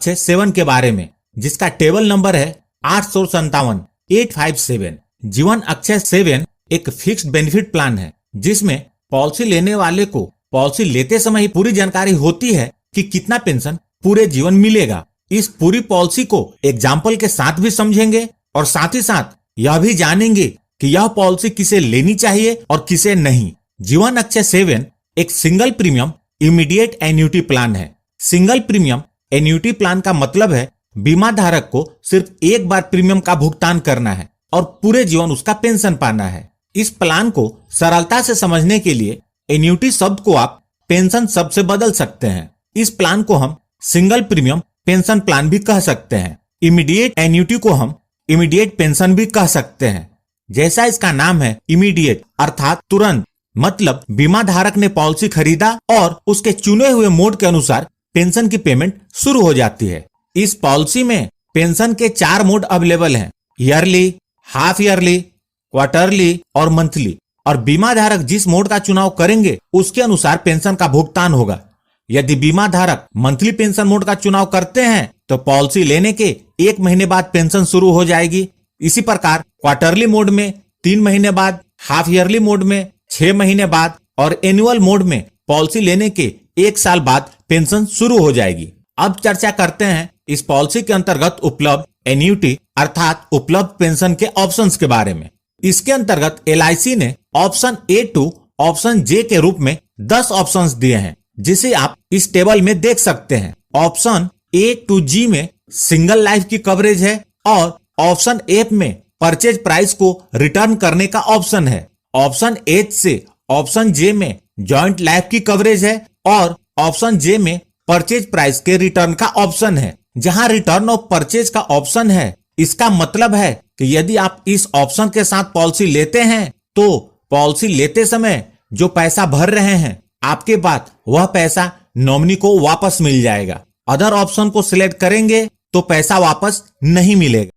7 के बारे में, जिसका टेबल नंबर है 857 जीवन अक्षय 7 एक फिक्स्ड बेनिफिट प्लान है, जिसमें पॉलिसी लेने वाले को पॉलिसी लेते समय ही पूरी जानकारी होती है कि कितना पेंशन पूरे जीवन मिलेगा। इस पूरी पॉलिसी को एग्जाम्पल के साथ भी समझेंगे और साथ ही साथ यह भी जानेंगे कि यह पॉलिसी किसे लेनी चाहिए और किसे नहीं। जीवन अक्षय 7 एक single premium immediate annuity plan है। सिंगल प्रीमियम एन्युटी प्लान का मतलब है बीमा धारक को सिर्फ एक बार प्रीमियम का भुगतान करना है और पूरे जीवन उसका पेंशन पाना है। इस प्लान को सरलता से समझने के लिए एन्युटी शब्द को आप पेंशन शब्द से बदल सकते हैं। इस प्लान को हम सिंगल प्रीमियम पेंशन प्लान भी कह सकते हैं। इमीडिएट एन्युटी को हम इमीडिएट पेंशन भी कह सकते हैं। जैसा इसका नाम है इमीडिएट अर्थात तुरंत, मतलब बीमा धारक ने पॉलिसी खरीदा और उसके चुने हुए मोड के अनुसार पेंशन की पेमेंट शुरू हो जाती है। इस पॉलिसी में पेंशन के 4 मोड अवेलेबल हैं, ईयरली, हाफ ईयरली, क्वार्टरली और मंथली। और बीमा धारक जिस मोड का चुनाव करेंगे उसके अनुसार पेंशन का भुगतान होगा। यदि बीमा धारक मंथली पेंशन मोड का चुनाव करते हैं तो पॉलिसी लेने के 1 महीने बाद पेंशन शुरू हो जाएगी। इसी प्रकार क्वार्टरली मोड में 3 महीने बाद, हाफ ईयरली मोड में 6 महीने बाद और एनुअल मोड में पॉलिसी लेने के 1 साल बाद पेंशन शुरू हो जाएगी। अब चर्चा करते हैं इस पॉलिसी के अंतर्गत उपलब्ध एन्युटी अर्थात उपलब्ध पेंशन के ऑप्शंस के बारे में। इसके अंतर्गत LIC ने option A to option J के रूप में 10 ऑप्शंस दिए हैं, जिसे आप इस टेबल में देख सकते हैं। ऑप्शन A टू G में सिंगल लाइफ की कवरेज है और ऑप्शन F में परचेज प्राइस को रिटर्न करने का ऑप्शन है। ऑप्शन H से ऑप्शन J में जॉइंट लाइफ की कवरेज है और ऑप्शन J में परचेज प्राइस के रिटर्न का ऑप्शन है। जहां रिटर्न ऑफ परचेज का ऑप्शन है, इसका मतलब है कि यदि आप इस ऑप्शन के साथ पॉलिसी लेते हैं तो पॉलिसी लेते समय जो पैसा भर रहे हैं आपके बाद वह पैसा नॉमिनी को वापस मिल जाएगा। अदर ऑप्शन को सिलेक्ट करेंगे तो पैसा वापस नहीं मिलेगा।